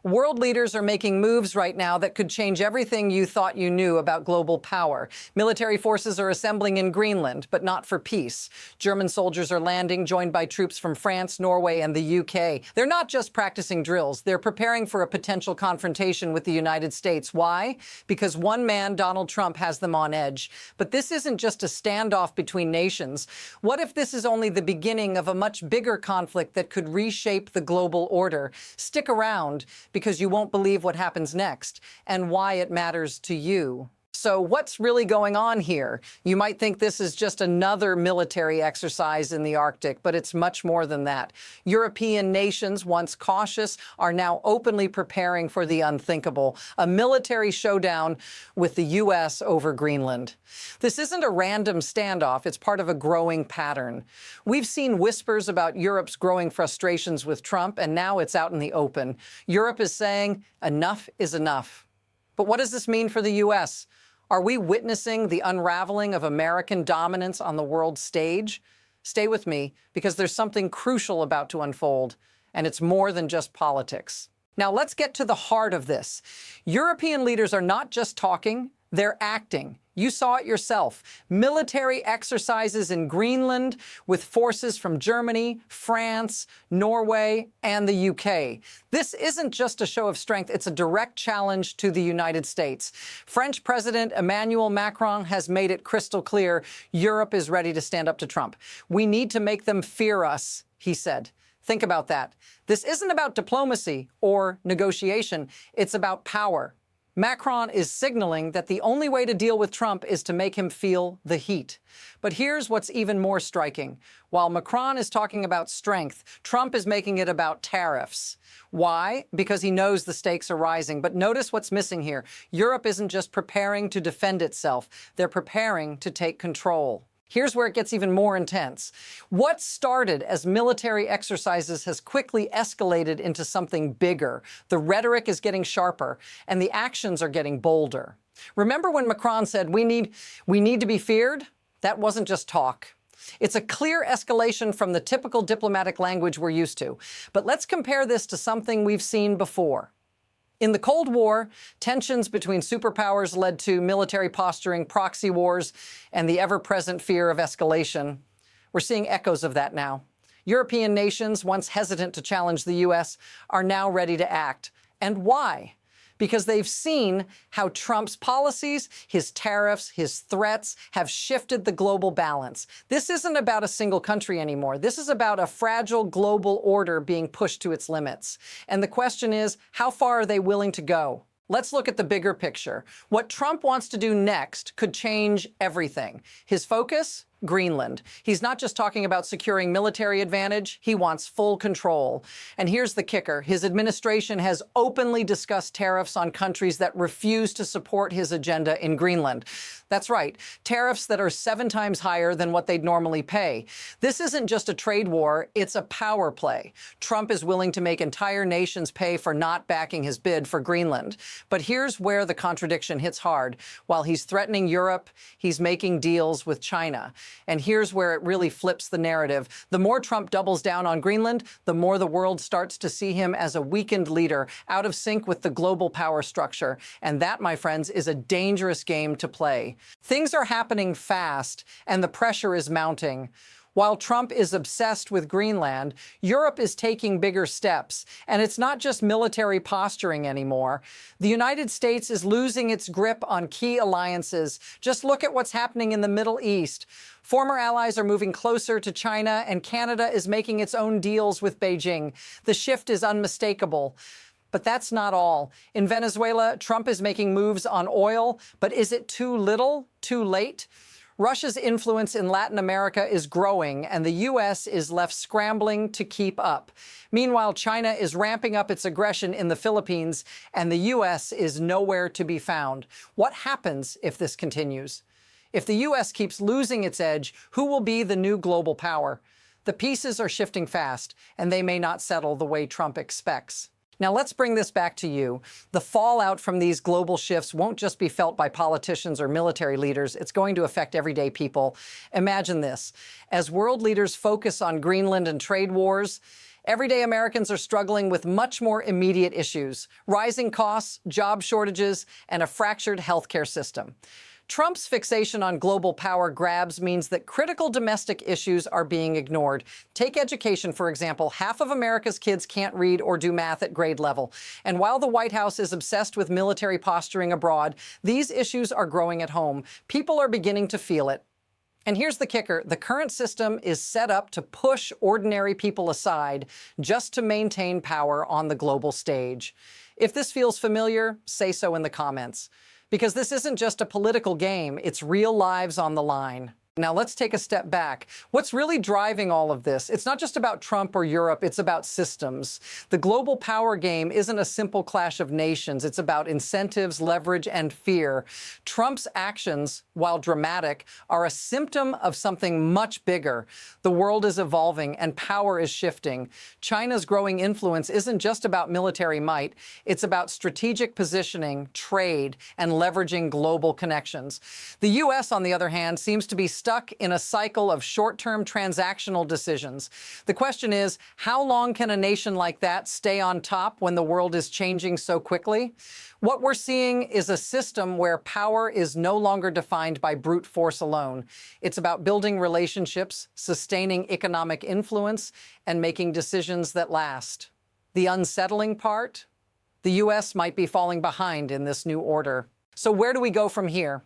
World leaders are making moves right now that could change everything you thought you knew about global power. Military forces are assembling in Greenland, but not for peace. German soldiers are landing, joined by troops from France, Norway, and the UK. They're not just practicing drills. They're preparing for a potential confrontation with the United States. Why? Because one man, Donald Trump, has them on edge. But this isn't just a standoff between nations. What if this is only the beginning of a much bigger conflict that could reshape the global order? Stick around, because you won't believe what happens next and why it matters to you. So what's really going on here? You might think this is just another military exercise in the Arctic, but it's much more than that. European nations, once cautious, are now openly preparing for the unthinkable, a military showdown with the U.S. over Greenland. This isn't a random standoff. It's part of a growing pattern. We've seen whispers about Europe's growing frustrations with Trump, and now it's out in the open. Europe is saying enough is enough. But what does this mean for the U.S.? Are we witnessing the unraveling of American dominance on the world stage? Stay with me, because there's something crucial about to unfold, and it's more than just politics. Now let's get to the heart of this. European leaders are not just talking, they're acting. You saw it yourself. Military exercises in Greenland with forces from Germany, France, Norway, and the UK. This isn't just a show of strength, it's a direct challenge to the United States. French President Emmanuel Macron has made it crystal clear Europe is ready to stand up to Trump. We need to make them fear us, he said. Think about that. This isn't about diplomacy or negotiation, it's about power. Macron is signaling that the only way to deal with Trump is to make him feel the heat. But here's what's even more striking. While Macron is talking about strength, Trump is making it about tariffs. Why? Because he knows the stakes are rising. But notice what's missing here. Europe isn't just preparing to defend itself. They're preparing to take control. Here's where it gets even more intense. What started as military exercises has quickly escalated into something bigger. The rhetoric is getting sharper, and the actions are getting bolder. Remember when Macron said, we need to be feared? That wasn't just talk. It's a clear escalation from the typical diplomatic language we're used to. But let's compare this to something we've seen before. In the Cold War, tensions between superpowers led to military posturing, proxy wars, and the ever-present fear of escalation. We're seeing echoes of that now. European nations, once hesitant to challenge the U.S., are now ready to act. And why? Because they've seen how Trump's policies, his tariffs, his threats have shifted the global balance. This isn't about a single country anymore. This is about a fragile global order being pushed to its limits. And the question is, how far are they willing to go? Let's look at the bigger picture. What Trump wants to do next could change everything. His focus? Greenland. He's not just talking about securing military advantage, he wants full control. And here's the kicker. His administration has openly discussed tariffs on countries that refuse to support his agenda in Greenland. That's right, tariffs that are 7 times higher than what they'd normally pay. This isn't just a trade war, it's a power play. Trump is willing to make entire nations pay for not backing his bid for Greenland. But here's where the contradiction hits hard. While he's threatening Europe, he's making deals with China. And here's where it really flips the narrative. The more Trump doubles down on Greenland, the more the world starts to see him as a weakened leader, out of sync with the global power structure. And that, my friends, is a dangerous game to play. Things are happening fast, and the pressure is mounting. While Trump is obsessed with Greenland, Europe is taking bigger steps. And it's not just military posturing anymore. The United States is losing its grip on key alliances. Just look at what's happening in the Middle East. Former allies are moving closer to China, and Canada is making its own deals with Beijing. The shift is unmistakable. But that's not all. In Venezuela, Trump is making moves on oil, but is it too little, too late? Russia's influence in Latin America is growing, and the U.S. is left scrambling to keep up. Meanwhile, China is ramping up its aggression in the Philippines, and the U.S. is nowhere to be found. What happens if this continues? If the U.S. keeps losing its edge, who will be the new global power? The pieces are shifting fast, and they may not settle the way Trump expects. Now let's bring this back to you. The fallout from these global shifts won't just be felt by politicians or military leaders. It's going to affect everyday people. Imagine this. As world leaders focus on Greenland and trade wars, Everyday Americans are struggling with much more immediate issues: rising costs, job shortages, and a fractured healthcare system. Trump's fixation on global power grabs means that critical domestic issues are being ignored. Take education, for example. Half of America's kids can't read or do math at grade level. And while the White House is obsessed with military posturing abroad, these issues are growing at home. People are beginning to feel it. And here's the kicker: the current system is set up to push ordinary people aside just to maintain power on the global stage. If this feels familiar, say so in the comments. Because this isn't just a political game, it's real lives on the line. Now let's take a step back. What's really driving all of this? It's not just about Trump or Europe, it's about systems. The global power game isn't a simple clash of nations. It's about incentives, leverage, and fear. Trump's actions, while dramatic, are a symptom of something much bigger. The world is evolving and power is shifting. China's growing influence isn't just about military might. It's about strategic positioning, trade, and leveraging global connections. The U.S., on the other hand, seems to be stuck in a cycle of short-term transactional decisions. The question is, how long can a nation like that stay on top when the world is changing so quickly? What we're seeing is a system where power is no longer defined by brute force alone. It's about building relationships, sustaining economic influence, and making decisions that last. The unsettling part? The U.S. might be falling behind in this new order. So where do we go from here?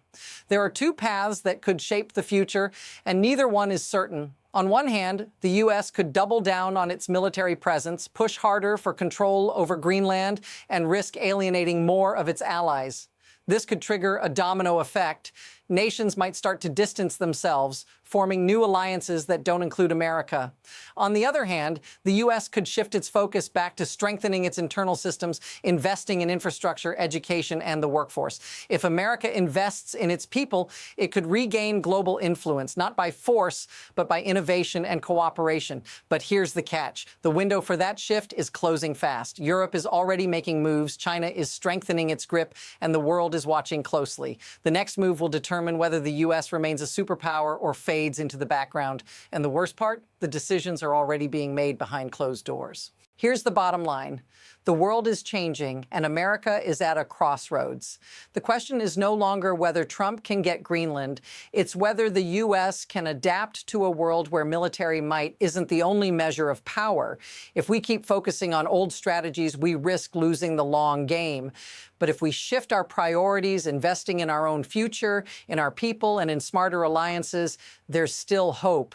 There are two paths that could shape the future, and neither one is certain. On one hand, the U.S. could double down on its military presence, push harder for control over Greenland, and risk alienating more of its allies. This could trigger a domino effect. Nations might start to distance themselves, forming new alliances that don't include America. On the other hand, the U.S. could shift its focus back to strengthening its internal systems, investing in infrastructure, education, and the workforce. If America invests in its people, it could regain global influence, not by force, but by innovation and cooperation. But here's the catch: the window for that shift is closing fast. Europe is already making moves, China is strengthening its grip, and the world is watching closely. The next move will determine whether the U.S. remains a superpower or fades into the background. And the worst part? The decisions are already being made behind closed doors. Here's the bottom line. The world is changing, and America is at a crossroads. The question is no longer whether Trump can get Greenland. It's whether the U.S. can adapt to a world where military might isn't the only measure of power. If we keep focusing on old strategies, we risk losing the long game. But if we shift our priorities, investing in our own future, in our people, and in smarter alliances, there's still hope.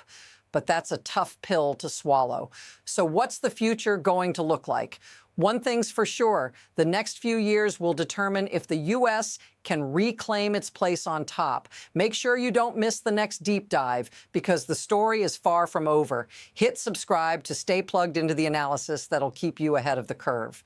But that's a tough pill to swallow. So what's the future going to look like? One thing's for sure: the next few years will determine if the U.S. can reclaim its place on top. Make sure you don't miss the next deep dive, because the story is far from over. Hit subscribe to stay plugged into the analysis that'll keep you ahead of the curve.